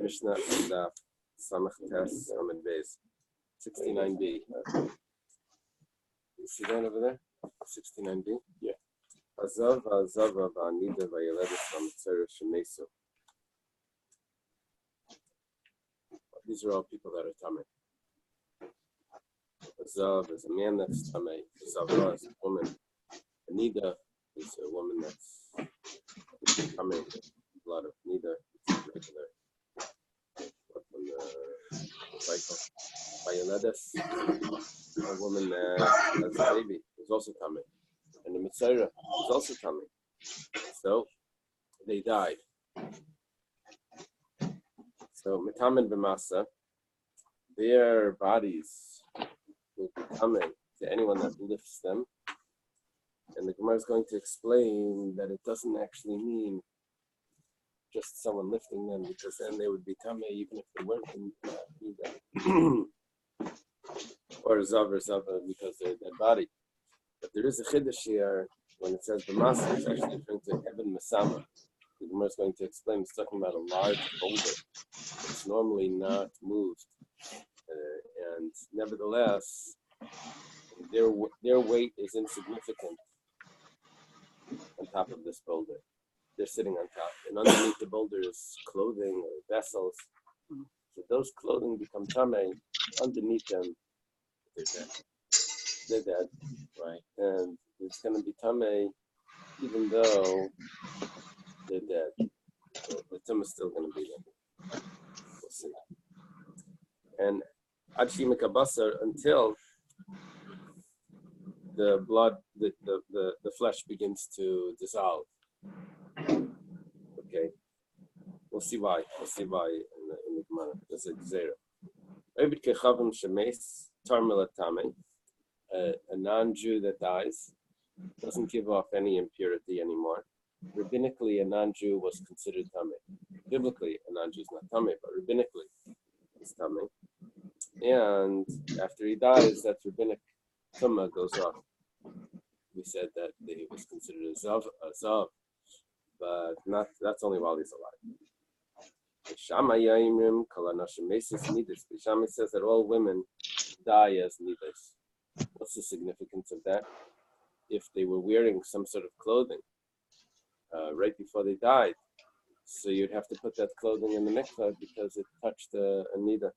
Mishnah and Samach Tes Amid Bais 69b. You see that over there? 69b? Yeah. Azav Nidda Daf. These are all people that are tamei. Azav is a man that's tamei. Zavra is a woman. Nidda is a woman that's tamei. Blood of Nidda. It's regular. From the cycle. Vayeledes, a woman that has a baby, is also tamei. And the Mitzvah is also tamei. So they died. So mitamen b'masa, their bodies will be tamei to anyone that lifts them. And the Gemara is going to explain that it doesn't actually mean just someone lifting them, because then they would be tamei even if they weren't in Nidda. Or Zav because they're a dead body. But there is a chiddush here when it says b'masa, it's actually referring to Eben Masama. The Gemara is going to explain it's talking about a large boulder. It's normally not moved, and nevertheless, their weight is insignificant on top of this boulder. They're sitting on top, and underneath the boulder is clothing or vessels. So those clothing become tamei. Underneath them, they're dead. They're dead, right? And it's going to be tamei, even though they're dead. So the tumah is still going to be there. We'll see. And ad shimikabasar, until the blood, the flesh begins to dissolve. Okay, we'll see why. We'll see why in the Gemara. There's a gzeira. Ovid kechavim shemes tarmila tamei. A non-Jew that dies doesn't give off any impurity anymore. Rabbinically, a non-Jew was considered tamei. Biblically, a non-Jew is not tamei, but rabbinically, it's tamei. And after he dies, that rabbinic tumah goes off. We said that he was considered a zav, but that's only while he's alive. Shama says that all women die as niddas. What's the significance of that? If they were wearing some sort of clothing right before they died, so you'd have to put that clothing in the mikvah because it touched a nidda.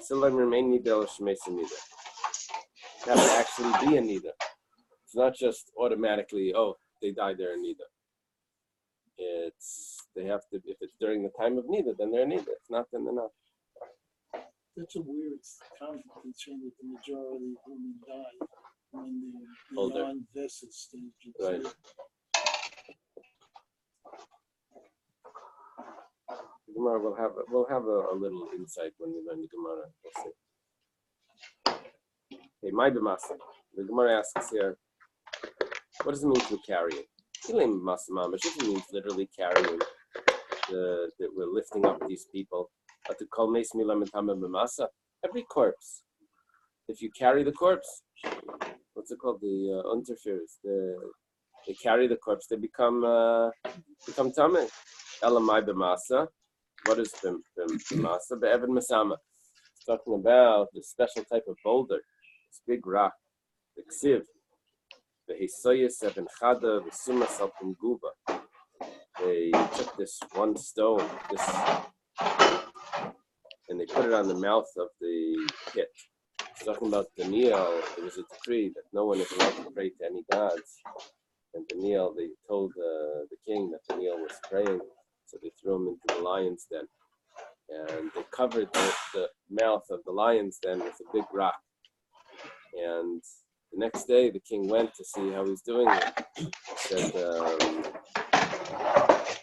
Still remain nidda or shmeisa nidda. It has to actually be a nidda. It's not just automatically, oh, they died, they're a nidda. They have to, if it's during the time of nidda, then they're a nidda. If not, then they're not. That's a weird comment concerning that the majority of women die when they're older. Non-vested stage. Right. Gemara we'll have a little insight when we learn the Gemara. We'll see. Okay, my b'masa. The Gemara asks here, what does it mean to carry it? It doesn't mean literally carrying. That we're lifting up these people. Every corpse. If you carry the corpse, what's it called? The unterfers. They carry the corpse. They become tamei. Elamai b'masa. What is b'masa? Be'evid masama. It's talking about the special type of boulder. This big rock. The ksiv. The hisoyes even chada v'suma salpim guba. They took this one stone, and they put it on the mouth of the pit. It's talking about Daniel. There was a decree that no one is allowed to pray to any gods. And Daniel, they told the king that Daniel was praying, so they threw him into the lion's den. And they covered the mouth of the lion's den with a big rock. And the next day, the king went to see how he's doing it.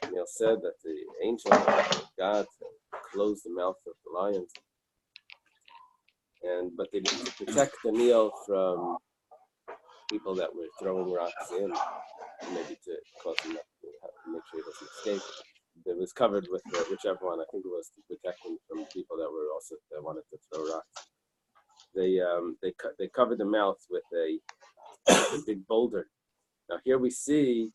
Daniel said that the angel of God closed the mouth of the lions, but they didn't protect Daniel from people that were throwing rocks in, maybe to cause him to make sure he doesn't escape. It was covered with whichever one. I think it was to protect him from people that wanted to throw rocks. They covered the mouth with a big boulder. Now here we see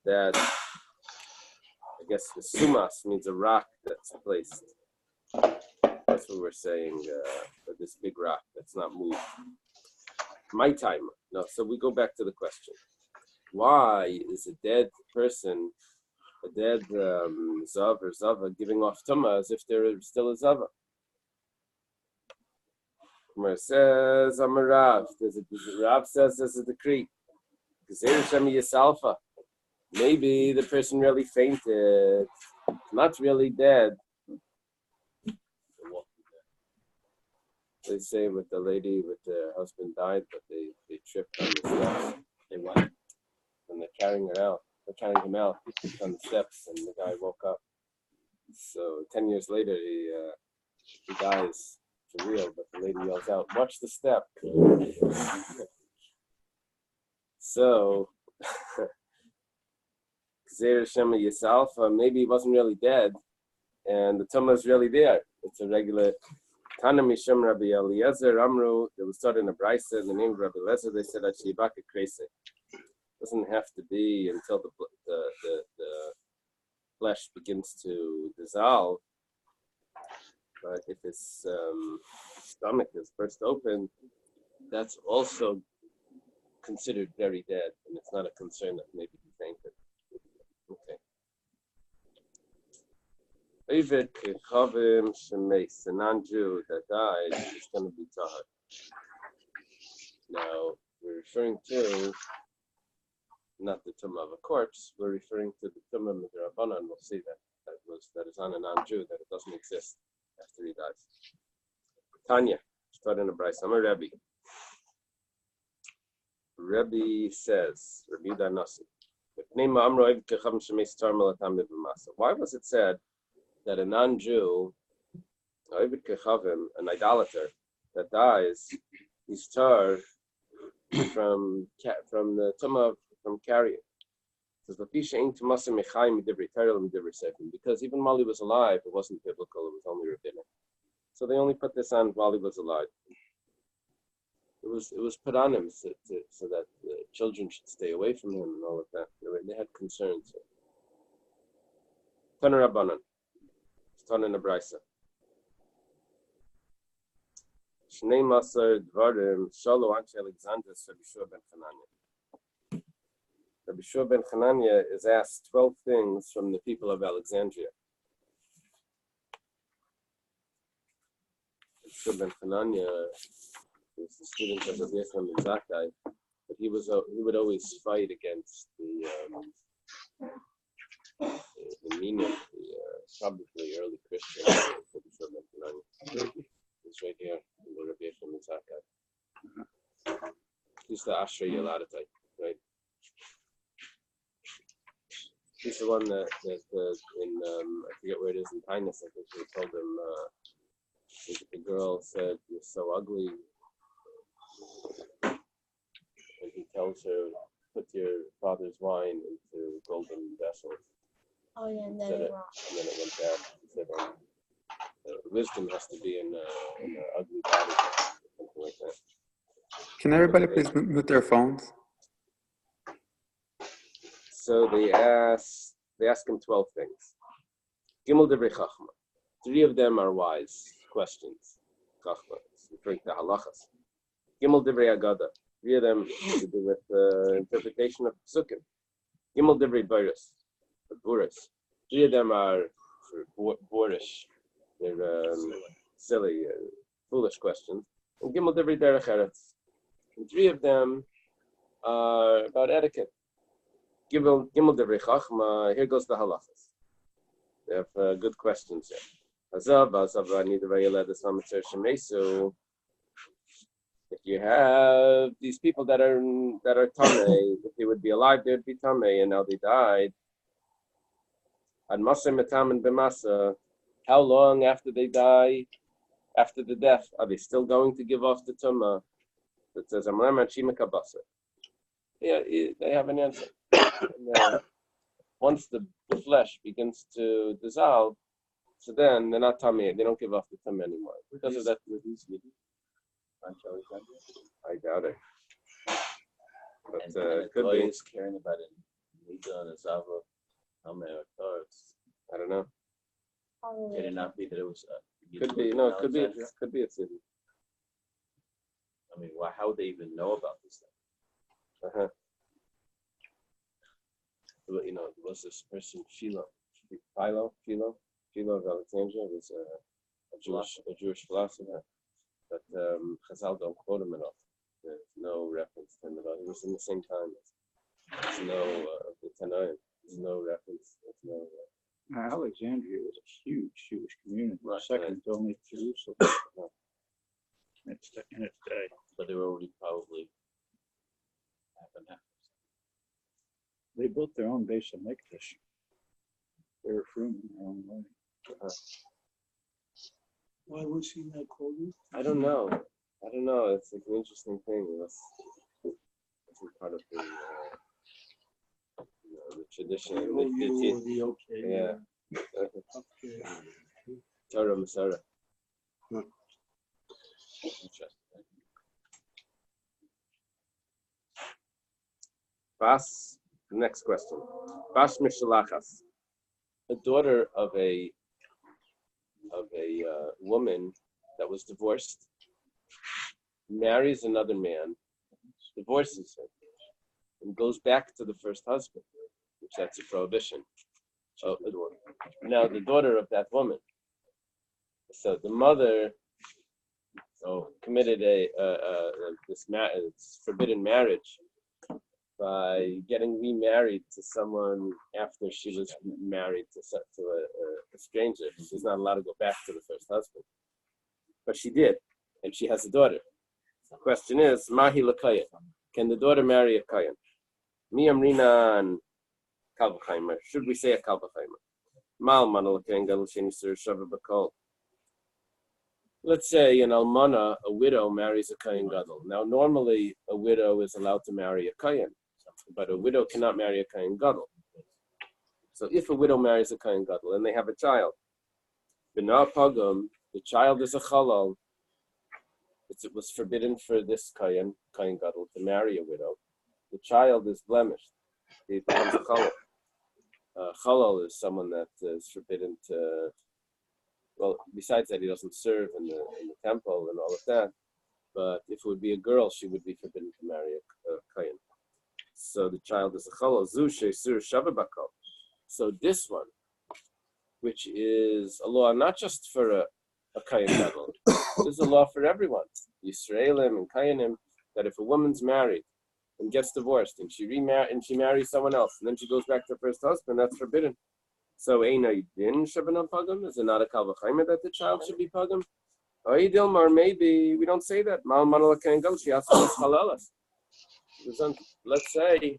that I guess the sumas means a rock that's placed. That's what we're saying, this big rock that's not moved. My time. No, so we go back to the question. Why is a dead person, a dead Zav or Zava, giving off Tumah as if they're still a Zava? Kumar says, I'm a Rav. Rav says there's a decree. Maybe the person really fainted, not really dead. They say with the lady with the husband died, but they tripped on the steps. They what? And they're carrying her out. They're carrying him out. He tripped on the steps, and the guy woke up. So 10 years later, he dies for real. But the lady yells out, "Watch the step!" So, maybe he wasn't really dead, and the tumah is really there. It's a regular. Tana Mishum Rabbi Eliezer Amru, they was taught in a Bais in the name of Rabbi Eliezer, they said that Shibaka Krese. Doesn't have to be until the flesh begins to dissolve. But if his stomach is burst open, that's also considered very dead, and it's not a concern that maybe he fainted. Okay. David Kechavim Shemeis, a non-Jew that died, is going to be tahar. Now, we're referring to not the tumah of a corpse, we're referring to the tumah of the Rabbanan. We'll see that is on a non-Jew, that it doesn't exist after he dies. Tanya, started in a Bais. I'm a Rabbi. Rabbi says, Rabbi Danasi, why was it said that a non-Jew, an idolater that dies, is tar from the tumah from carrying? It says, because even while he was alive, it wasn't biblical, it was only rabbinic. So they only put this on while he was alive. It was put on him so that the children should stay away from him and all of that. They had concerns. Tana Rabbanan. Tana Nabraisa. Shnei Masar Dvarim Shalo Anche Alexander Rabbi Shua ben Chananya. Rabbi Shua ben Chananya is asked 12 things from the people of Alexandria. Rabbi Shua ben Chananya was the student of Rabbi Yechon ben Zakkai, but he would always fight against the meaning, probably early Christian. Rabbi Shua ben Chananya. It's right here in the Rabbi Yechon ben Zakkai. He's the Ashrei Yeladatite, right? He's the one that I forget where it is in Kindness. I think he told him the girl said, "You're so ugly," and he tells her, "Put your father's wine into golden vessels." Oh yeah, and then it went down. He said, "Wisdom has to be in an ugly body," something like that. Can everybody please mute their phones? So they ask him 12 things. Gimel Divrei Chachma. 3 of them are wise questions. Chachma, referring to halachas. Gimel Divrei Agada. 3 of them have to do with interpretation of psukim. Gimel Divrei Bais, Buris. 3 of them are boorish. They're silly, foolish questions. And Gimel Divrei Derech Eretz. And 3 of them are about etiquette. Gimel Divrei Chachma, here goes the halachas. They have good questions here. If you have these people that are tamei, if they would be alive, they would be tamei, and now they died. And masa metam and b'masa, how long after they die, after the death, are they still going to give off the tumah? That says Amram Achima Kabasa. Yeah, they have an answer. And, once the flesh begins to dissolve, so then they're not tummy. They don't give off the tummy anymore. Because of that, I doubt it. But and could be. is caring about it Nidda and Azava, I don't know. Can it not be that it was? Could be. No, it could be. Could be a city. I mean, how would they even know about this thing? Uh-huh. You know, there was this person, Philo Philo of Alexandria was a Jewish philosopher, but Chazal don't quote him at all. There's no reference to him at all. He was in the same time. There's no the Tanaim. There's no reference. There's no. Alexandria was a huge Jewish community, Right, second only to Jerusalem in its day. but they were already probably half and half. They built their own base of Mikdash. They were fruit in their own way. Why was he not quoted? I don't know. It's like an interesting thing. That's part of the the tradition. Yeah. Okay. Torah Masara. Interesting. Bas. Next question. Bas Mishalachas. A daughter of a woman that was divorced marries another man, divorces her, and goes back to the first husband, which that's a prohibition. Now the daughter of that woman. So the mother committed this forbidden marriage by getting remarried to someone after she was married to a stranger. She's not allowed to go back to the first husband, but she did, and she has a daughter. The question is, Mahi Lakayan. Can the daughter marry a Kayan? Mi Amrinan Kalvachaimer. Should we say a Kalvachaimer? Mal Manalakayan Galushini Sur Shava Bakol. Let's say an almana, a widow, marries a Kayan Gadol. Now, normally, a widow is allowed to marry a Kayan, but a widow cannot marry a Kayan Gadol. So if a widow marries a Kayan Gadol and they have a child, B'na Pagam, the child is a Chalal. It was forbidden for this Kayan Gadol to marry a widow. The child is blemished. He becomes a Chalal. Chalal is someone that is forbidden to, well, besides that, he doesn't serve in the temple and all of that. But if it would be a girl, she would be forbidden to marry a Kayan. So the child is a Chalal. Zushe Sur Shavabakal. So this one, which is a law not just for a Kayan Gadol, this is a law for everyone, Yisraelim and Kayanim, that if a woman's married and gets divorced and she marries someone else and then she goes back to her first husband, that's forbidden. So Eily din Shabana Pagam, is it not a Kalvachaimer that the child should be Pagam? Or maybe we don't say that. Mal Manala Kayan Gadol, she has to halalas. Let's say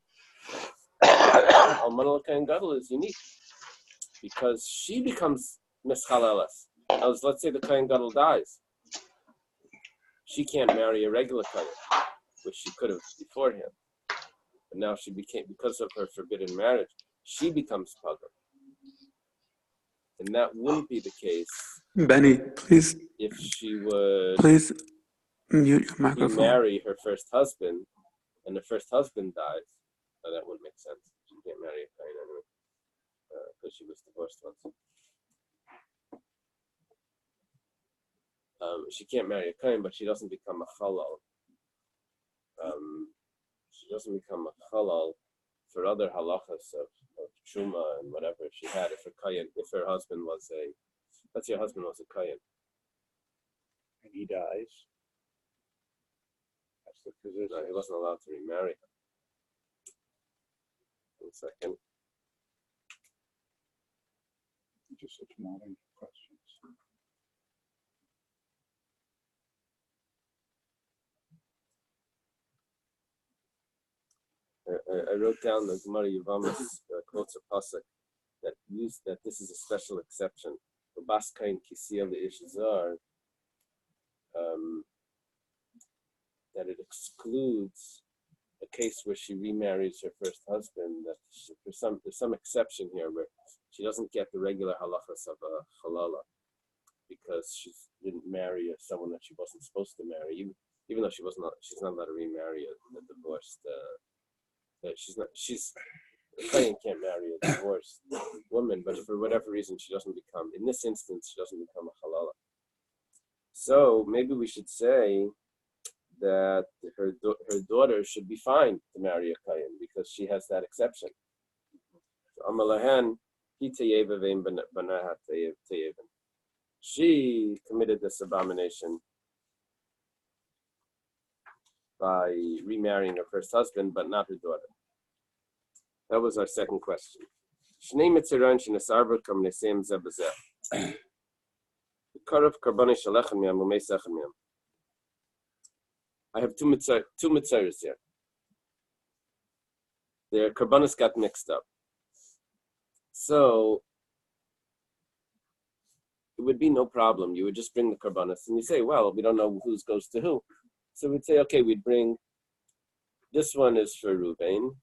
Al-Manal Kayan Gadol is unique because she becomes Mischalalas. Let's say the Kayan Gadol dies. She can't marry a regular Kayan, which she could have before him. But now she became, because of her forbidden marriage, she becomes Pagam. And that wouldn't be the case. Benny, please. If she would Please mute your microphone. remarry her first husband and the first husband dies. No, that wouldn't make sense. She can't marry a Kayan anyway because she was divorced once. She can't marry a Kayan, but she doesn't become a Chalal. She doesn't become a Chalal for other halachas of Truma and whatever she had. If her husband was let's say her husband was a Kayan. And he dies. That's the position. No, he wasn't allowed to remarry her. 1 second. Just such modern questions. I wrote down the Gemara Yavamas quotes a pasuk that this is a special exception. The Baskain Kisiel the Ishazar, that it excludes a case where she remarries her first husband. That there's some exception here where she doesn't get the regular halachas of a halala because she didn't marry someone that she wasn't supposed to marry, even though she's not allowed to remarry a divorced. The Kayan can't marry a divorced woman, but for whatever reason, she doesn't become, in this instance, she doesn't become a halala. So maybe we should say that her daughter should be fine to marry a Kayan because she has that exception. Amalahan, she committed this abomination by remarrying her first husband, but not her daughter. That was our second question. I have two mitzaros here. Their karbanos got mixed up. So it would be no problem. You would just bring the karbanos and you say, well, we don't know whose goes to who. So we'd say, okay, we'd bring, this one is for Ruvain,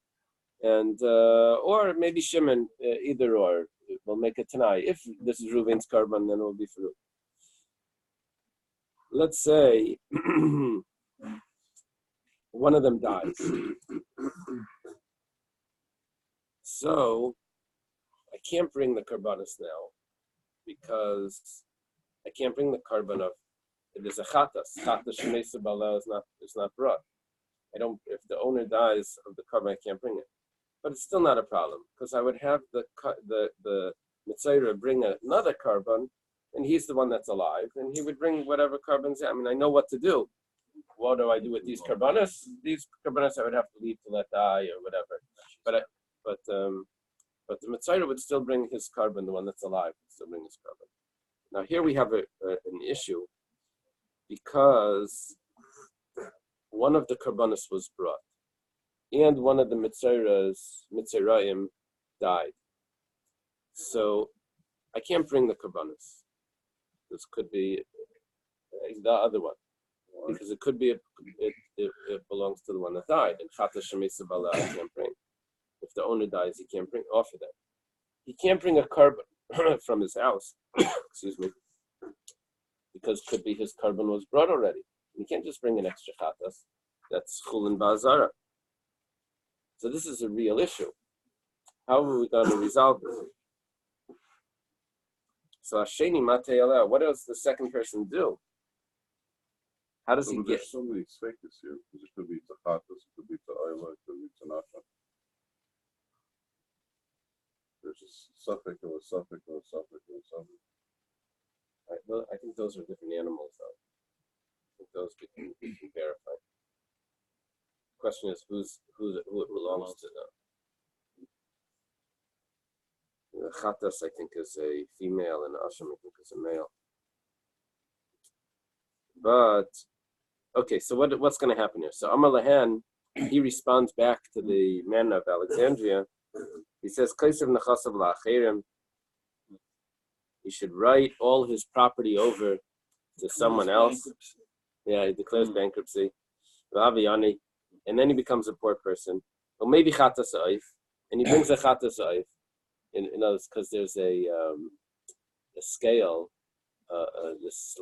and or maybe Shimon, either or. We'll make a Tanai. If this is Ruvain's karban, then it will be for Ruvain. Let's say one of them dies. So I can't bring the karbanos now because I can't bring the karban of, there's a chatas. Chatas shemesa bala is not brought. I don't, if the owner dies of the karban, I can't bring it. But it's still not a problem because I would have the mitzayra bring another karban, and he's the one that's alive, and he would bring whatever karbans. I mean, I know what to do. What do I do with these karbanos? These karbanos I would have to leave to let die or whatever. But the mitzayra would still bring his karban, the one that's alive would still bring his karban. Now here we have an issue because one of the karbanos was brought, and one of the mitzayraim died. So I can't bring the karbanos. This could be the other one, because it could be it belongs to the one that died. And chata shemesa bala I can't bring. If the owner dies, he can't bring off of that. He can't bring a karban from his house. Excuse me, because it could be his karban was brought already. You can't just bring an extra chatas. That's chulin ba'azara. So this is a real issue. How are we going to resolve this? So Hasheni Mateyala, what does the second person do? How does he get? There's so many sfekes here, because it could be to chatas, it could be to Eily, it could be to Menachem. There's a suffix or a suffix or a suffix or a suffix. Well, I think those are different animals, though. I think those we can verify. The question is who it belongs to, though. The chatas, I think, is a female, and asham, I think, is a male. But okay, so what's going to happen here? So Amar Lahan, he responds back to the man of Alexandria. He says, "Kaisav nechasav la'acherim." He should write all his property over to someone else. Yeah, he declares bankruptcy. And then he becomes a poor person. Or maybe chatas oif, and he brings a chatas oif. In others, because there's a scale, this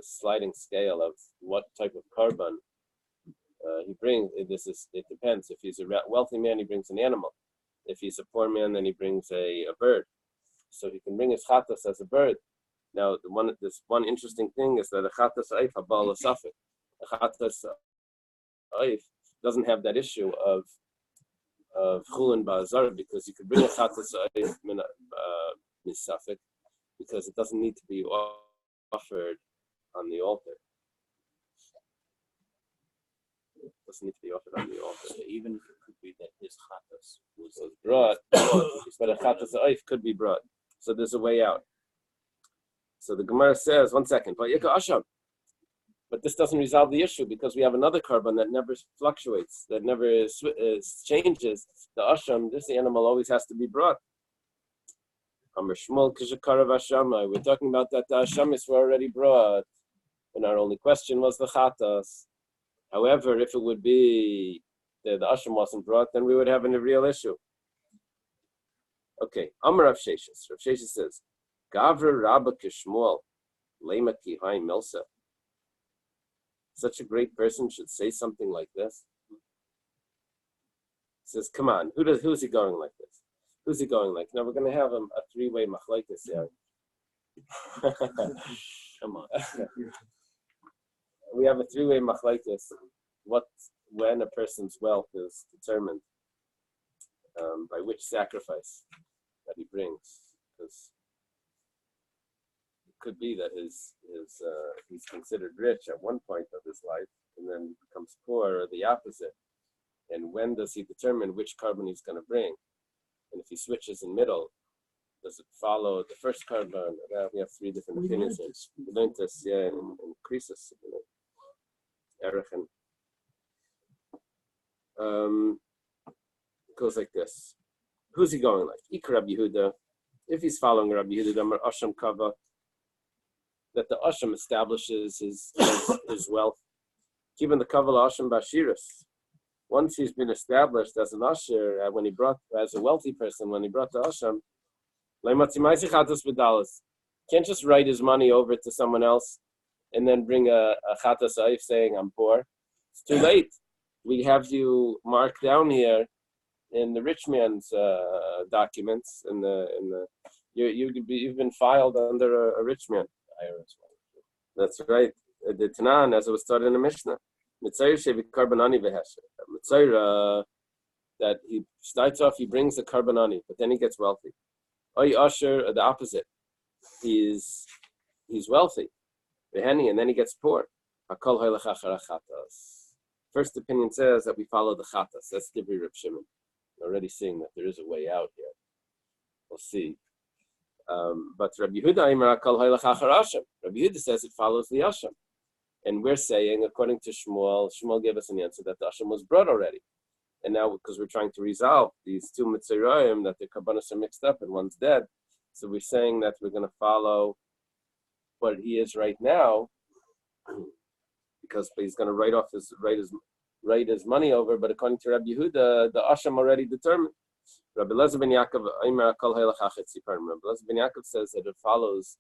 sliding scale of what type of karban he brings. It depends. If he's a wealthy man, he brings an animal. If he's a poor man, then he brings a bird. So he can bring his chatas as a bird. Now, this one interesting thing is that a chatas oif habal asafik. A chatas oif doesn't have that issue of chulin ba'azar, because you could bring a chatas oif misafik, because it doesn't need to be offered on the altar. It doesn't need to be offered on the altar. So even if it could be that his chatas was brought, but a chatas oif could be brought. So there's a way out. So the Gemara says, one second, but this doesn't resolve the issue because we have another karban that never fluctuates, that never changes. The asham, this animal always has to be brought. We're talking about that the ashamis were already brought, and our only question was the chatas. However, if it would be that the asham wasn't brought, then we would have a real issue. Okay, Amar Rav Sheshes. Rav Sheshes says, Gavra Rabba Kishmuel, Lema Ki Hai Milsa. Such a great person should say something like this. He says, come on, who's he going like this? Who's he going like? Now we're going to have a three-way machlokes here. Come on. We have a three-way machlokes. When a person's wealth is determined by which sacrifice that he brings, because it could be that he's considered rich at one point of his life and then becomes poor, or the opposite. And when does he determine which carbon he's going to bring? And if he switches in middle, does it follow the first carbon? We have three different opinions. We learned this, in Krisis. Erech it goes like this. Who's he going like? Ikar Rabbi Yehuda. If he's following Rabbi Yehuda, Damar Asham Kava, that the Asham establishes his wealth. Even the Kava Asham Bashiris. Once he's been established as an Asher, as a wealthy person, when he brought the Asham, can't just write his money over to someone else and then bring a Chatas Aif saying, I'm poor. It's too late. We have you marked down here in the rich man's documents. You've been filed under a rich man. That's right. The Tanan, as it was started in the Mishnah. That he starts off, he brings the karbanani, but then he gets wealthy. Oy Asher, the opposite. He's wealthy, and then he gets poor. First opinion says that we follow the chatas. That's the Reb Shimon. Already seeing that there is a way out here. We'll see. But Rabbi Yehuda says it follows the Asham. And we're saying, according to Shmuel gave us an answer that the Asham was brought already. And now, because we're trying to resolve these two Mitzrayim, that the Karbanos are mixed up and one's dead, so we're saying that we're going to follow what he is right now, because he's going to write his money over. But according to Rabbi Yehuda, the Asham already determined. Rabbi Elazar ben Yaakov says that it follows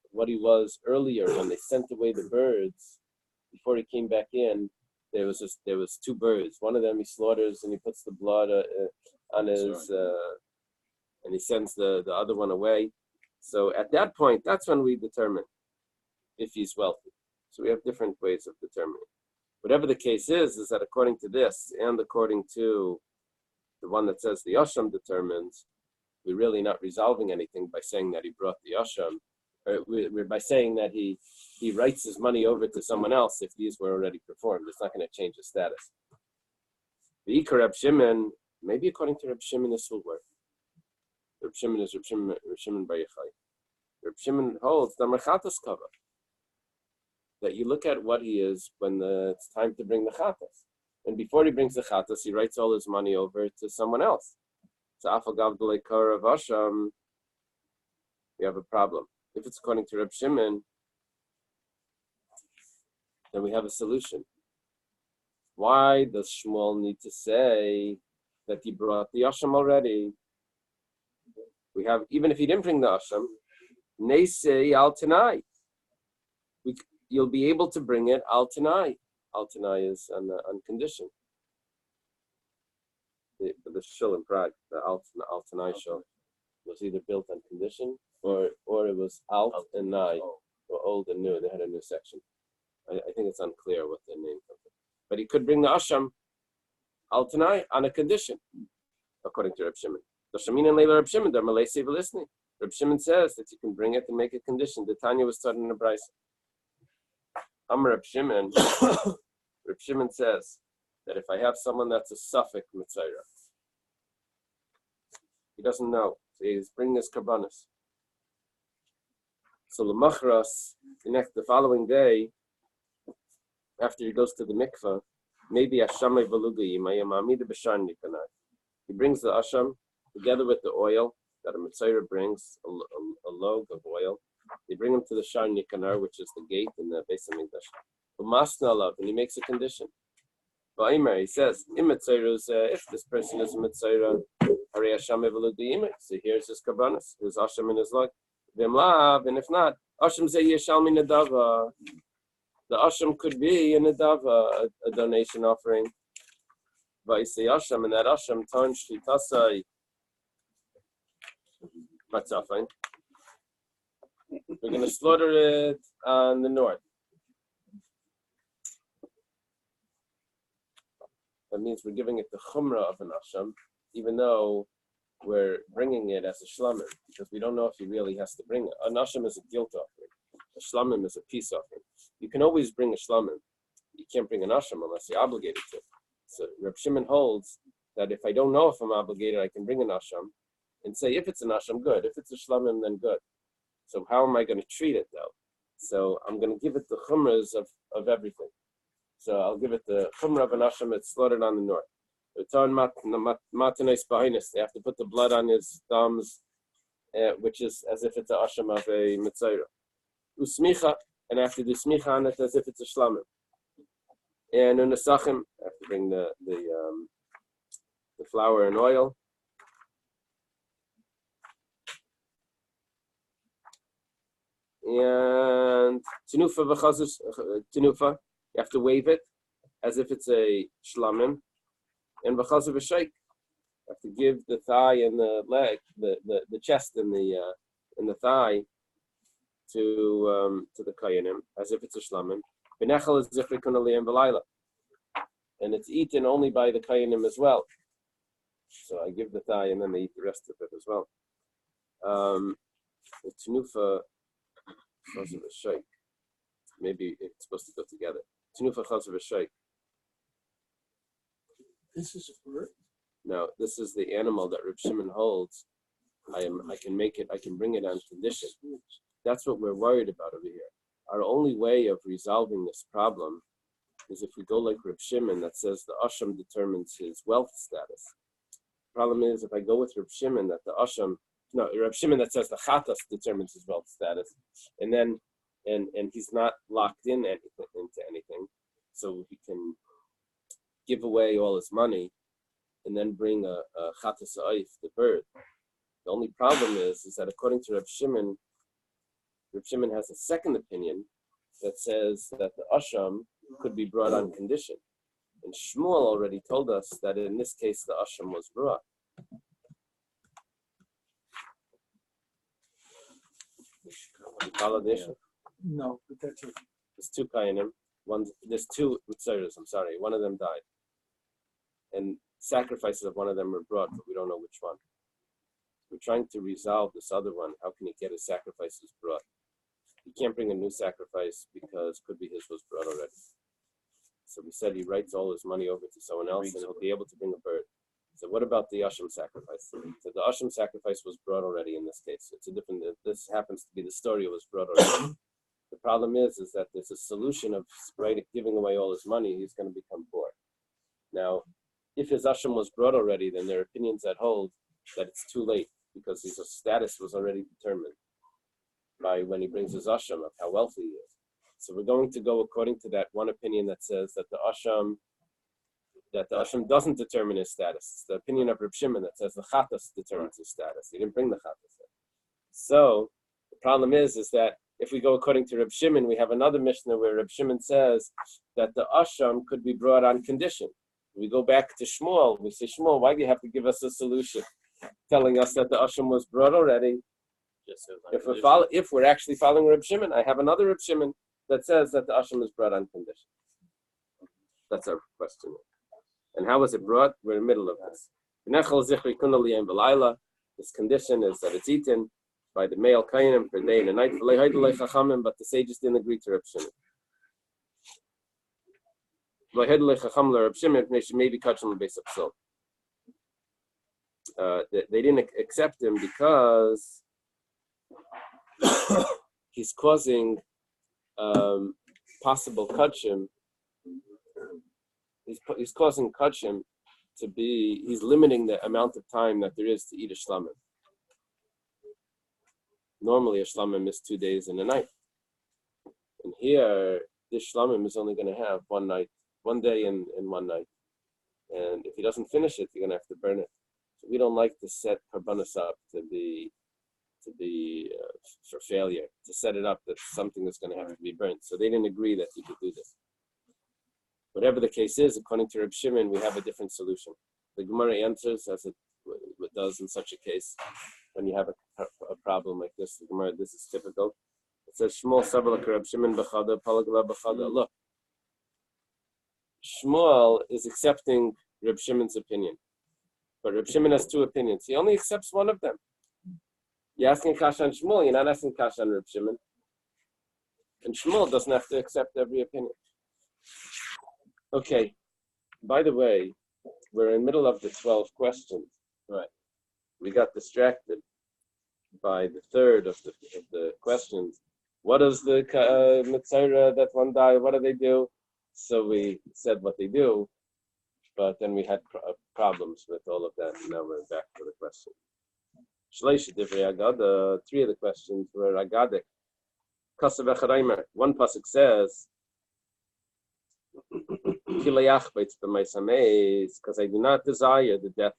what he was earlier when they sent away the birds. Before he came back in, there was two birds. One of them he slaughters and he puts the blood on his, and he sends the other one away. So at that point, that's when we determine if he's wealthy. So we have different ways of determining. Whatever the case is that according to this and according to the one that says the Asham determines, we're really not resolving anything by saying that he brought the Asham. We're by saying that he writes his money over to someone else if these were already performed. It's not going to change his status. The Ikar Reb Shimon, maybe according to Reb Shimon, this will work. Reb Shimon is Reb Shimon Bar Yochai. Reb Shimon holds the Merchatas cover. That you look at what he is when it's time to bring the Chatas. And before he brings the Chatas, he writes all his money over to someone else. So Afagav D'Leikar of Asham, we have a problem. If it's according to Reb Shimon, then we have a solution. Why does Shmuel need to say that he brought the Asham already? We have, even if he didn't bring the Asham, Neisei al Tanai. You'll be able to bring it al Tanai. Al Tanai is on condition. The shul in Prague, the Al Tanai shul, was either built on condition or it was Alt and Nai, or old and new. They had a new section. I think it's unclear what the name comes from. But he could bring the Asham Al Tanai on a condition, according to Reb Shimon. Reb Shimon says that you can bring it and make a condition. The Tanya was started in a Bais. Reb Shimon, Reb Shimon says that if I have someone that's a Suffolk Mitzayra, he doesn't know, so he's bringing his karbanos. So L'machras, the following day, after he goes to the mikveh, maybe Ashamay Velugayi, Mayamamida B'Shan Nikanai. He brings the Asham together with the oil that a Mitzayra brings, a log of oil. They bring him to the Shar Nikanar, which is the gate in the Bais HaMikdash. And he makes a condition. He says, if this person is a Mitzayra, so here's his karbanos, his Asham in his log. And if not, Asham Zeh Yeshal Min Nedava. The Asham could be a Nedava, a donation offering. Vaisei Asham, and that Asham, Tan Shlitasai, matzah, fine. We're going to slaughter it on the north. That means we're giving it the chumrah of an asham, even though we're bringing it as a shlamim, because we don't know if he really has to bring it. An asham is a guilt offering. A shlamim is a peace offering. You can always bring a shlamim. You can't bring an asham unless you're obligated to. So Reb Shimon holds that if I don't know if I'm obligated, I can bring an asham and say, if it's an asham, good. If it's a shlamim, then good. So how am I going to treat it, though? So I'm going to give it the chumras of everything. So I'll give it the chumrah of an asham that's slaughtered on the north. They have to put the blood on his thumbs, which is as if it's an asham of a mitzayra. Usmicha, and I have to do smicha on it as if it's a shlamim. And unasachim, I have to bring the flour and oil. And tenufa v'chazus tenufa, you have to wave it as if it's a shlamim. And v'chazu v'shaik, you have to give the thigh and the leg, the chest and the thigh to the kayanim as if it's a shlamim. V'nechel is zifri kunaliyim v'layla, and it's eaten only by the kayanim as well. So I give the thigh and then they eat the rest of it as well. The tenufa chazu v'shaik, maybe it's supposed to go together. Tenufa chazu v'shaik. This is a bird. No, this is the animal that Reb Shimon holds. I can bring it on condition. That's what we're worried about over here. Our only way of resolving this problem is if we go like Reb Shimon that says the asham determines his wealth status. The problem is if I go with Reb Shimon that Reb Shimon that says the chatas determines his wealth status, and then and he's not locked into anything, so he can give away all his money and then bring a chatas ha'if, the bird. The only problem is that according to Reb Shimon has a second opinion that says that the asham could be brought on condition. And Shmuel already told us that in this case the asham was brought. Validation? No, but that's it. There's two kayanim. There's two mitzayrus, I'm sorry. One of them died. And sacrifices of one of them were brought, but we don't know which one. We're trying to resolve this other one. How can he get his sacrifices brought? He can't bring a new sacrifice because could be his was brought already. So we said he writes all his money over to someone else and he'll be able to bring a bird. So what about the asham sacrifice? So the asham sacrifice was brought already in this case. This happens to be the story it was brought already. The problem is that there's a solution of giving away all his money, he's going to become poor. Now, if his asham was brought already, then there are opinions that hold that it's too late because his status was already determined by when he brings his asham of how wealthy he is. So we're going to go according to that one opinion that says that the asham doesn't determine his status. It's the opinion of Reb Shimon that says the chatas determines his status. He didn't bring the chatas in. So the problem is that if we go according to Reb Shimon, we have another Mishnah where Reb Shimon says that the asham could be brought on condition. We go back to Shmuel. We say, Shmuel, why do you have to give us a solution? Telling us that the asham was brought already. If we're actually following Reb Shimon, I have another Reb Shimon that says that the asham is brought on condition. That's our question. And how was it brought? We're in the middle of this. This condition is that it's eaten by the male kainim for day and a night. But the sages didn't agree to Reb Shimon. They didn't accept him because he's causing possible kachim. He's causing kachim to be. He's limiting the amount of time that there is to eat a shlamim. Normally, a shlamim is 2 days and a night, and here this shlamim is only going to have 1 night. 1 day and 1 night, and if he doesn't finish it, you're gonna have to burn it. So we don't like to set karbanos up to be for failure. To set it up that something is going to have to be burnt. So they didn't agree that he could do this. Whatever the case is, according to Reb Shimon, we have a different solution. The Gemara answers as it does in such a case. when you have a problem like this. The Gemara, this is typical. It says Shmuel Sabalak Reb Shimon Bechada Palagla Bechada. Look, Shmuel is accepting Reb Shimon's opinion, but Reb Shimon has two opinions. He only accepts one of them. You're asking Kasha on Shmuel, you're not asking Kasha on Reb Shimon. And Shmuel doesn't have to accept every opinion. Okay, by the way, we're in the middle of the 12 questions. Right. We got distracted by the third of the questions. What is the Mitzvah that one died? What do they do? So we said what they do, but then we had problems with all of that. And now we're back to the question. Shleish Divrei Agada, three of the questions were Agadic. Kasav Echaraimer. One pasuk says, because I do not desire the death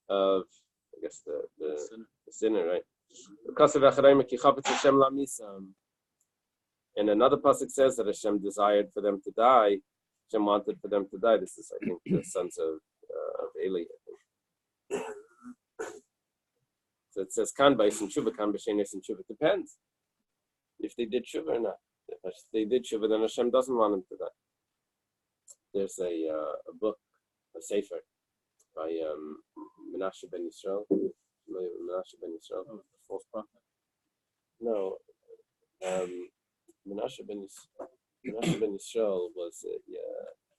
of, I guess, the sinner, right? And another pasuk says that Hashem desired for them to die. Hashem wanted for them to die. This is, I think, the sons of Eily. So it says, Kan Bais and Tshuva, Kan B'Shenes and Tshuva. Depends if they did Tshuva or not. If they did Tshuva, then Hashem doesn't want them to die. There's a book, a sefer, by Menachem ben Yisrael. Familiar with Menachem ben Yisrael? The false prophet. No. Menachem ben Yisrael was a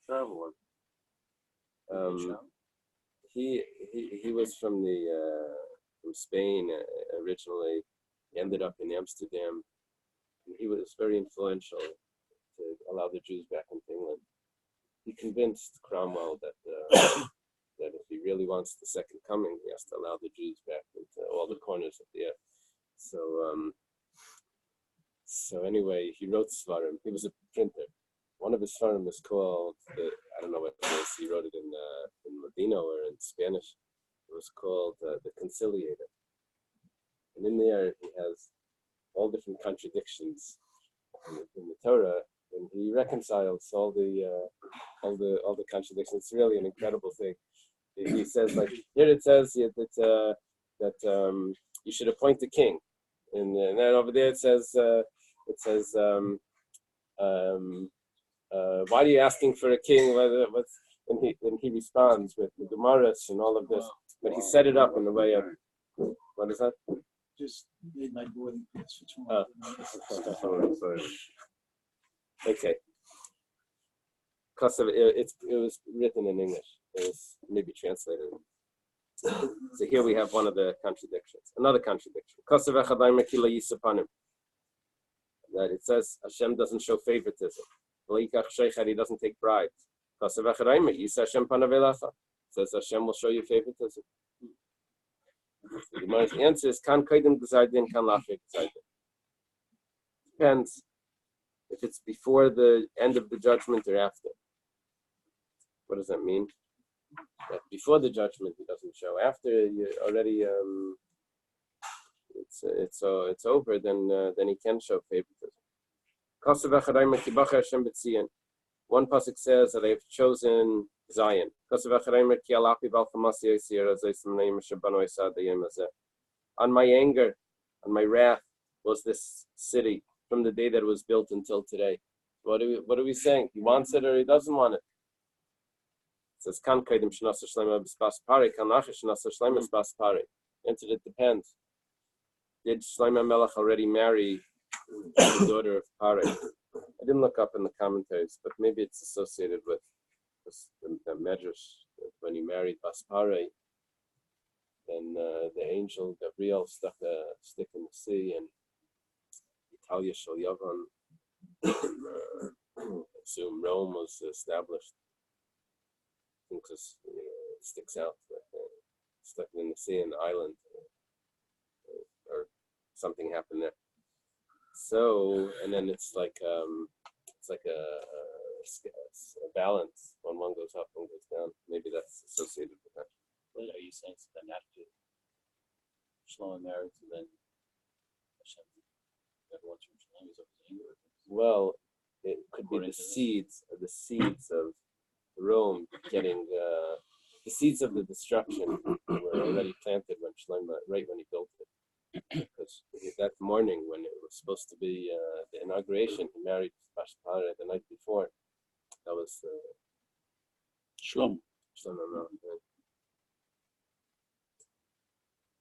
traveler. He was from Spain originally. He ended up in Amsterdam. He was very influential to allow the Jews back into England. He convinced Cromwell that that if he really wants the second coming, he has to allow the Jews back into all the corners of the earth. So anyway, he wrote Svarim. He was a printer. One of his Svarim is called, I don't know what it is, he wrote it in Ladino or in Spanish. It was called The Conciliator. And in there, he has all different contradictions in the Torah, and he reconciles all the contradictions. It's really an incredible thing. He says, like, here it says that you should appoint a king, and then over there it says why are you asking for a king? And he responds with the Gemaras and all of this, but he set it up in the way of, what is that? Just made my boarding pass for tomorrow. Okay. Because it was written in English. It was maybe translated. So here we have one of the contradictions. Another contradiction. That it says Hashem doesn't show favoritism. He doesn't take bribes. It says Hashem will show you favoritism. The answer is kan kaidim g'zaydin, kan lafik g'zaydin. Depends if it's before the end of the judgment or after. What does that mean? That before the judgment he doesn't show. After you already it's over, then he can show favoritism. One pasuk says that I have chosen Zion. On my anger, on my wrath was this city from the day that it was built until today. What are we saying? He wants it or he doesn't want it? It says kan kaidim shnasa shlema b'spas pari, kan lacha shnasa shlema b'spas pari. Answer, it depends. Did Shlomo Melech already marry the daughter of Pari? I didn't look up in the commentaries, but maybe it's associated with the medrash. When he married Baspare, then the angel Gabriel stuck a stick in the sea, and Italia Shal Yavan, assume Rome was established. Because it sticks out, stuck in the sea, in the island, or something happened there. So, and then it's like a balance. When one goes up, one goes down. Maybe that's associated with that. What are you saying? So then after Shlomo married, so then Hashem never wants from Shlomo, he's up his anger. Well, it could be the seeds of Rome getting the seeds of the destruction were already planted when Shlomo, right when he built it. Because that morning when it was supposed to be the inauguration, he married Bashpara the night before. That was Shlomo. Shlomo Melech.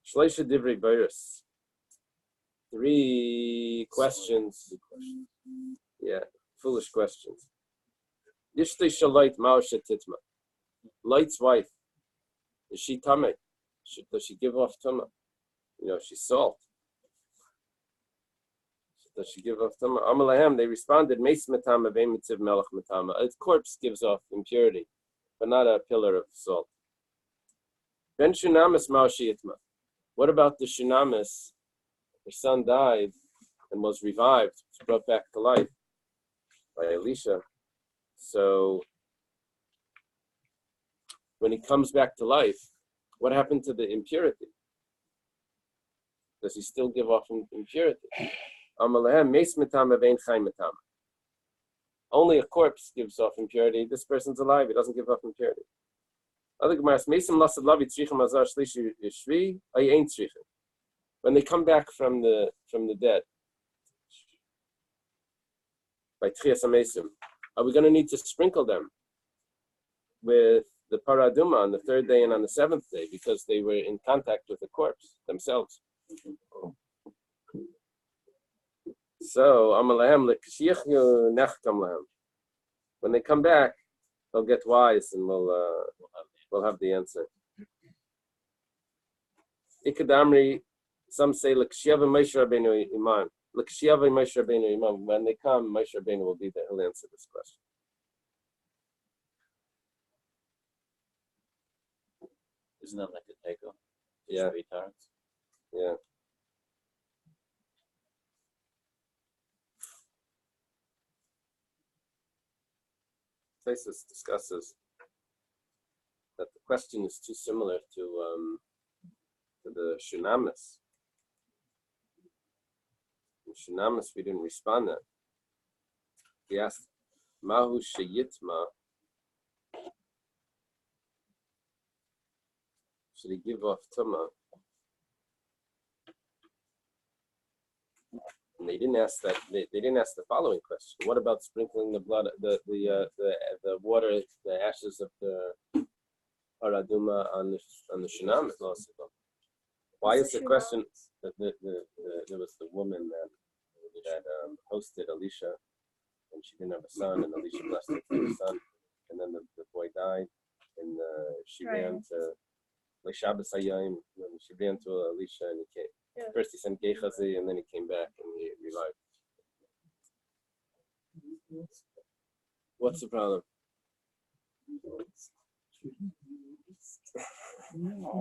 Shloisha Divrei Bais. 3 questions. Yeah, foolish questions. Yishtei Shalait Maosha Titma. Light's wife. Is she Tameh? Does she give off Tumah? She's salt. Does she give off Tumah? Amalahem, they responded, Meis Matama, Veimitziv Melech Matama. A corpse gives off impurity, but not a pillar of salt. Ben Shunamis Maoshi Itma. What about the Shunamis? Her son died and was revived, was brought back to life by Elisha. So when he comes back to life, what happened to the impurity? Does he still give off impurity? Only a corpse gives off impurity. This person's alive, he doesn't give off impurity. Other Gemaras, when they come back from the dead, by Tchias HaMesim, are we going to need to sprinkle them with the paraduma on the 3rd day and on the 7th day because they were in contact with the corpse themselves? So, when they come back, they'll get wise and we'll have the answer. Ikadamri, some say, when they come, Moshe Rabbeinu will be there. He'll answer this question. Isn't that like a takeoff? Yeah. Retards? Yeah. Thesis discusses that the question is too similar to the Shunamis. In Shunamis, we didn't respond that. We asked, Mahu Sheyitma, should he give off Tumah? And they didn't ask that. They didn't ask the following question: what about sprinkling the blood, the water, the ashes of the paraduma on the shunamis? Why is the question that there was the woman that hosted Elisha, and she didn't have a son, and Elisha blessed her for a son, and then the boy died, and she ran to Shabbos Hayom, and she ran to Elisha, and he came. Yeah. First he sent Gehazi, and then he came back and he revived. What's the problem? No, I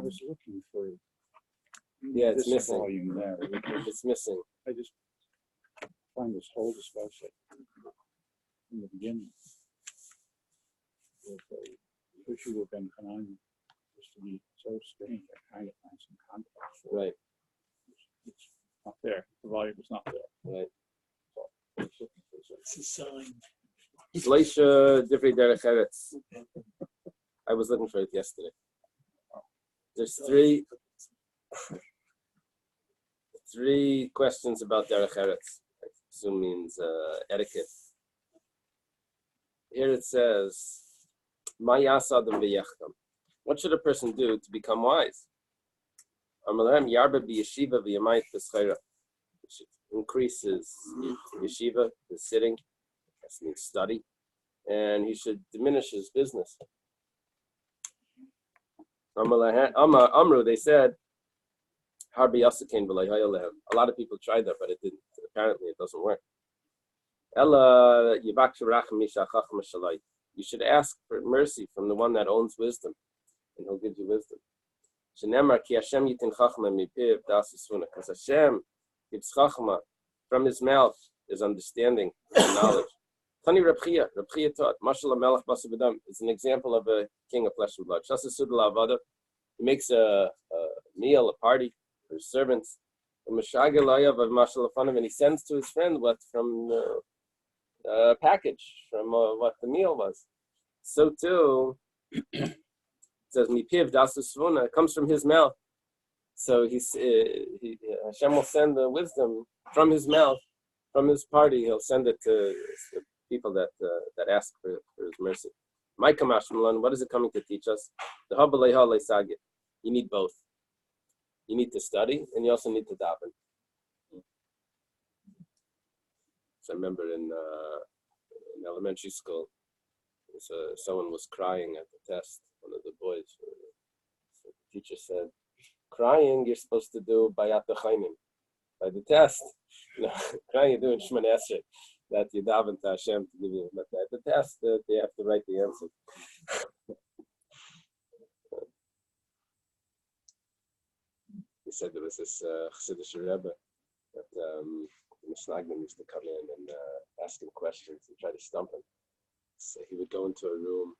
was looking for Yeah, it's this missing. volume there. It's missing. I just find this whole discussion in the beginning. Issue of Ben Hanan used to be so strange. I trying to find some context for it. Right, It's not there. The volume is not there. right. It's a sign. Shleisha Divrei Derech Eretz. I was looking for it yesterday. There's three questions about Derech Eretz. I assume means etiquette. Here it says, "Ma yasa adam v'yachtam." What should a person do to become wise? Amalem yarba b'yeshiva v'yamayit b'schayra. Increase his yeshiva, his sitting. That means study, and he should diminish his business. Amru, they said, Harbi Yasakain b'layhayalehem. A lot of people tried that, but it didn't. Apparently, it doesn't work. Ella yivak sharach misha chacham shalai. You should ask for mercy from the one that owns wisdom, and he'll give you wisdom. Shenemar ki Hashem yitin chachma mipiv dasisuna. Because Hashem gives chachma from his mouth is understanding and knowledge. Tani Rabbi taught, Mashal Melech Basubadam is an example of a king of flesh and blood. He makes a meal, a party for his servants. And he sends to his friend what from a package from what the meal was. So too, says, "Mipiv dasu svuna." It comes from his mouth. So Hashem will send the wisdom from his mouth, from his party. He'll send it to people that ask for his mercy. My kamashmalan, what is it coming to teach us? The habalei sagi. You need both. You need to study, and you also need to daven. So I remember in elementary school, someone was crying at the test. One of the boys. So the teacher said, "Crying you're supposed to do by Atachainim, by the test. Crying you're doing Shemana Esrei, that you daven to Hashem to give you. But at the test, they have to write the answer." He said there was this Chassidish Rebbe that the Mishnagdim used to come in and ask him questions and try to stump him. So he would go into a room,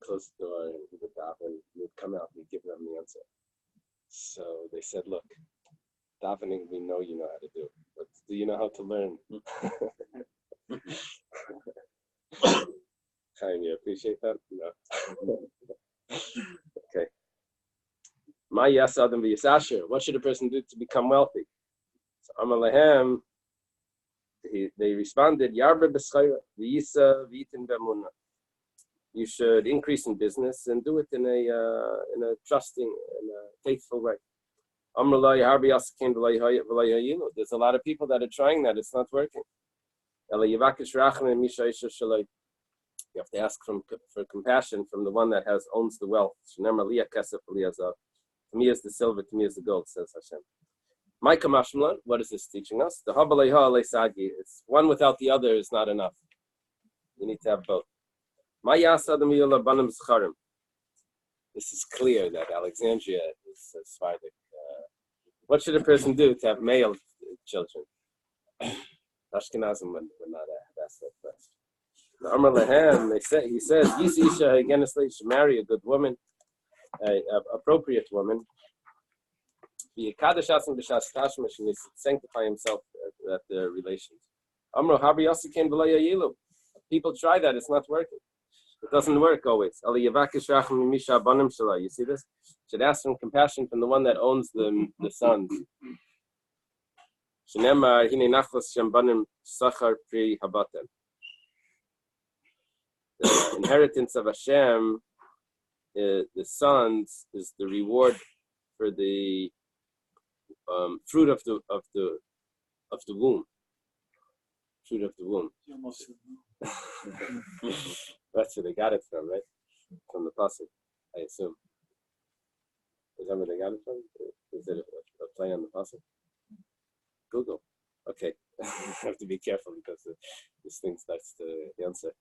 close the door, and he would daven. He would come out and he'd give them the answer. So they said, "Look, davening we know you know how to do, but do you know how to learn?" Chaim, you appreciate that? No. Okay. My yes adam v'yisasher. What should a person do to become wealthy? So Amar Lahem, they responded, Yarba b'schayra v'yisa v'itin b'emunah. You should increase in business and do it in a trusting and a faithful way. Amar Lo Yarba Yasakin v'lo yayilu. There's a lot of people that are trying that. It's not working. Ela yivakish rachamim misha isha shaloi. You have to ask for compassion from the one that owns the wealth. Shneimar liya kesef v'liyazav. To me is the silver, to me is the gold, says Hashem. My kamashmalan, what is this teaching us? The habalei ha'alei it's one without the other is not enough. You need to have both. My yas adam yila banim zcharim. This is clear that Alexandria is Sephardic. What should a person do to have male children? Ashkenazim would not have asked that question. The Amar Lahem, he says, Yisi Isha again, should marry a good woman, an appropriate woman. Be a kaddish asim b'shas tashmish, and needs to sanctify himself at the relations. Amro habi yasikin v'lo yayilu. People try that, it's not working. It doesn't work always. Ali yavakish rachim misha abanim shalai. You see this? Should ask for compassion from the one that owns the sons. Shneimar hine nachlas shem banim sachar pri habatem. The inheritance of Hashem, the sons, is the reward for the fruit of the womb. Fruit of the womb. That's where they got it from, right? From the pasuk, I assume. Is that where they got it from? Is it a play on the pasuk? Google. Okay, I have to be careful because this thing starts to answer.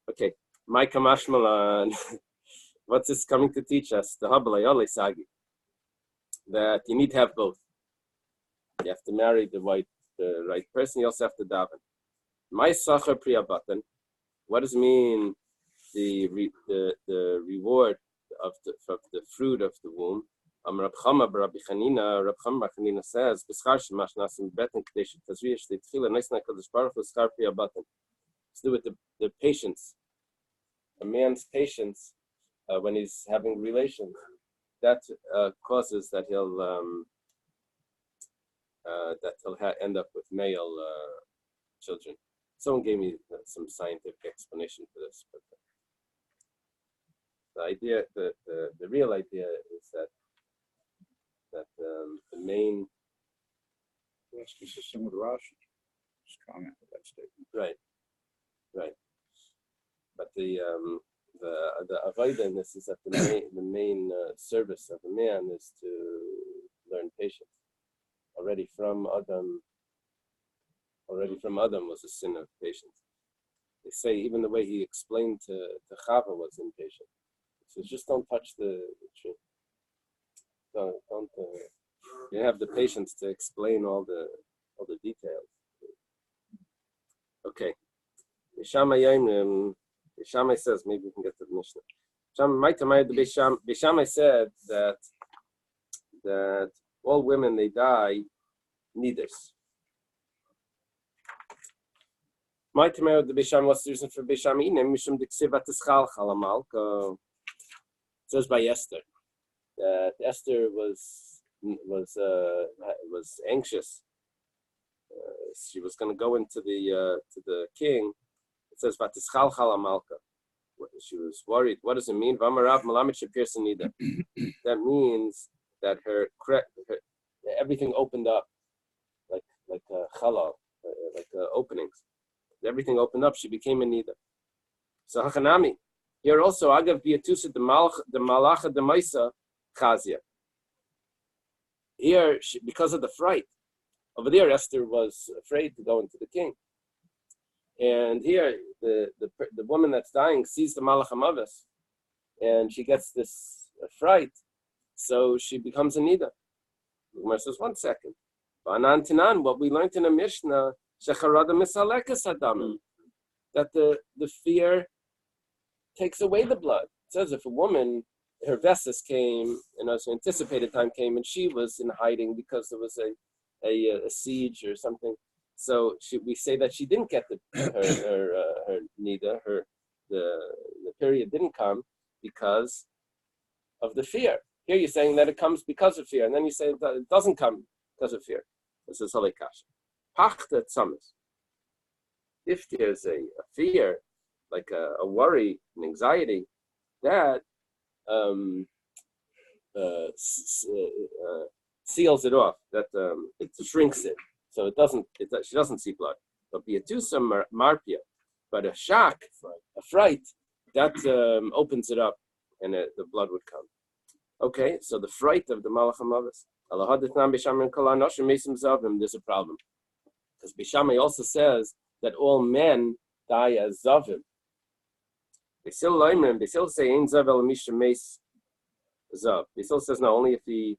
Okay, my kamashmalan. What's this coming to teach us? The habalei sagi. That you need to have both. You have to marry the right person. You also have to daven. My sachar priyabatan. What does it mean? The reward of the fruit of the womb. Rab Chama Rabbi Chanina says, "B'schar shemash nasim beten k'dei shetazriya shtei nice nakadosh baruch hu schar priyabatan." It's to do with the patience. A man's patience when he's having relations. That causes that he'll end up with male children. Someone gave me some scientific explanation for this, but the idea, the real idea is that the main. That's consistent with Rashi. Strong with that statement. Right. But the avodah in this is that the main service of a man is to learn patience. Already from Adam was a sin of patience. They say even the way he explained to Chava was impatient. He says, just don't touch the tree. Don't you have the patience to explain all the details. Okay. Shammai says, maybe we can get to the Mishnah. Shammai said that all women, they die needers. My Tamar the Bisham, what's the reason for Bisham? says by Esther that Esther was anxious. She was going to go into to the king. It says Vatischalchal Amalka. She was worried. What does it mean? V'amarav Malamit Shapir Nidda. That means that her everything opened up like chalal, like openings. Everything opened up. She became a Nidda. So Hachanami. Here also, Agav Biatusa the Malacha the Maisa Chazia. Here, because of the fright. Over there, Esther was afraid to go into the king. And here, the woman that's dying sees the Malach HaMavis, and she gets this fright, so she becomes a Nidda. The Gemara says, 1 second. What we learned in the Mishnah, that the fear takes away the blood. It says if a woman, her vestas came, so anticipated time came, and she was in hiding because there was a siege or something. So we say that she didn't get her nida, the period didn't come because of the fear. Here you're saying that it comes because of fear, and then you say that it doesnn't come because of fear. This is halikash. Pachta tzamis. If there's a fear, like a worry, an anxiety, that seals it off. That it shrinks it. So it doesn't. She doesn't see blood. But be a tusam marpia, but a shock, a fright, that opens it up, and the blood would come. Okay, so the fright of the Malach HaMavis. There's a problem, because Bishamai also says that all men die as zavim. Basil say ain't zav el misha meis zav. Basil says no, only if he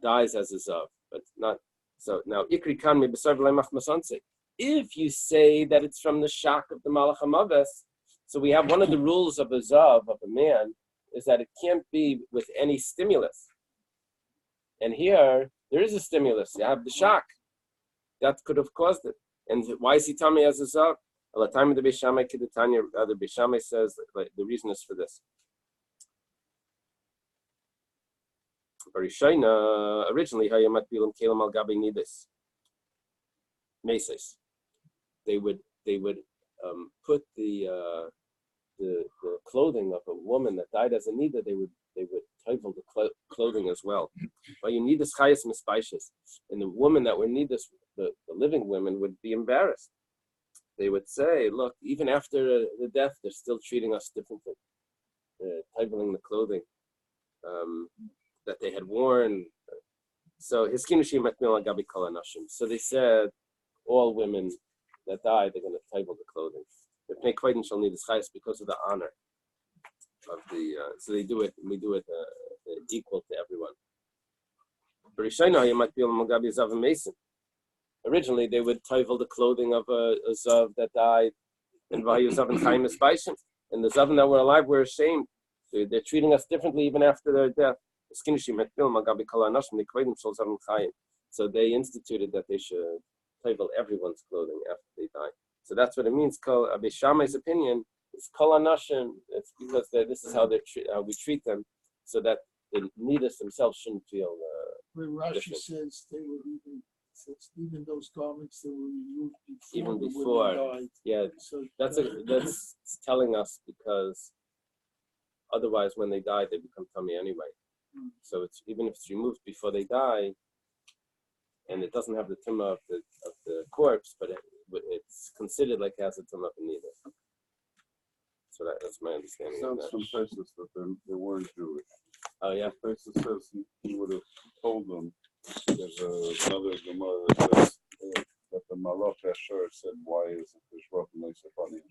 dies as a zav, but not. So now, if you say that it's from the shock of the Malach HaMavis, so we have one of the rules of a zav, of a man, is that it can't be with any stimulus. And here, there is a stimulus. You have the shock. That could have caused it. And why is he telling me as a zav? The time of the Bais Shammai Kidatanya, the Bais Shammai says that the reason is for this. Originally, they would put the clothing of a woman that died as a nida. They would title the clothing as well. But you need this chayas mispaishas, and the women that were nidas, the living women, would be embarrassed. They would say, "Look, even after the death, they're still treating us differently, titling the clothing that they had worn." So his kinushim matmil agabi kol hanashim. So they said, all women that die, they're going to title the clothing. If they quite shall need this chayas because of the honor of the. So they do it. We do it equal to everyone. Originally, they would title the clothing of a zav that died, and vayu zav and chayim mispaishim. And the zavim that were alive were ashamed. They're treating us differently even after their death. So they instituted that they should title everyone's clothing after they die. So that's what it means. Bais Shammai's opinion is kol hanashim. It's because this is how we treat them, so that the nidas themselves shouldn't feel. Where Rashi different. says they were even those garments that were removed before Even the before, women died. yeah, So that's telling us, because otherwise, when they die, they become tummy anyway. So it's even if it's removed before they die, and it doesn't have the tumah of the corpse, but it's considered like it has a tumah of the nida. So that's my understanding. Sounds from places that they weren't Jewish. Oh yeah. Places says he would have told them. There's another Gemara that says that the Malach Asher said, "Why is it this rough and nice upon him?"